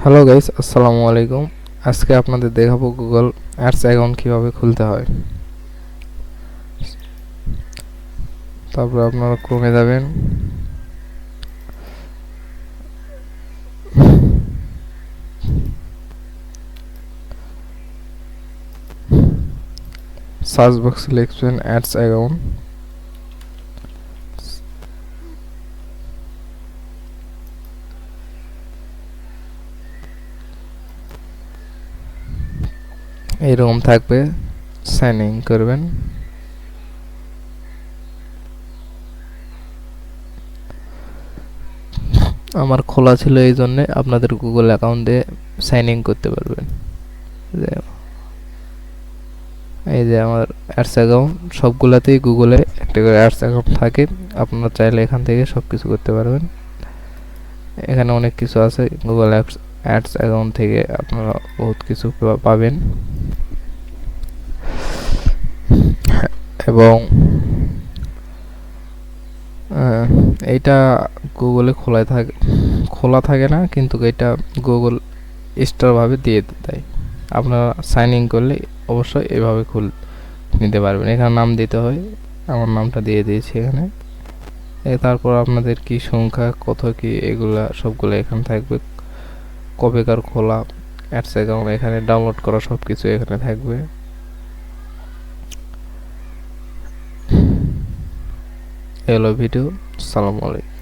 Hello guys, আসসালামু আলাইকুম। আজকে আপনাদের দেখাবো গুগল অ্যাডস অ্যাকাউন্ট কিভাবে খুলতে হয়। তারপর আপনারা ক্রোমে যাবেন, সার্চ বক্সে লিখবেন অ্যাডস অ্যাকাউন্ট। এরকম থাকবে, সাইন ইন করবেন। আমার খোলা ছিল, এই জন্যে আপনাদের গুগল অ্যাকাউন্টে সাইন ইন করতে পারবেন। এই যে আমার অ্যাডস অ্যাকাউন্ট, সবগুলাতেই গুগলে একটা করে অ্যাডস অ্যাকাউন্ট থাকে। আপনারা চাইলে এখান থেকে সব কিছু করতে পারবেন। এখানে অনেক কিছু আছে, গুগল অ্যাডস অ্যাকাউন্ট থেকে আপনারা বহুত কিছু পাবেন। এবং এইটা গুগলে খোলা থাকে না, কিন্তু এটা গুগল স্টোরভাবে দিয়ে দেয়। আপনারা সাইন ইন করলে অবশ্যই এভাবে নিতে পারবেন। এখানে নাম দিতে হয়, আমার নামটা দিয়ে দিয়েছি এখানে। তারপর আপনাদের কি সংখ্যা, কত কি, এগুলা সবগুলো এখানে থাকবে। কবেকার খোলা অ্যাডস অ্যাকাউন্ট, এখানে ডাউনলোড করা সব কিছু এখানে থাকবে। হ্যালো ভিডিও, সালাম আলাইকুম।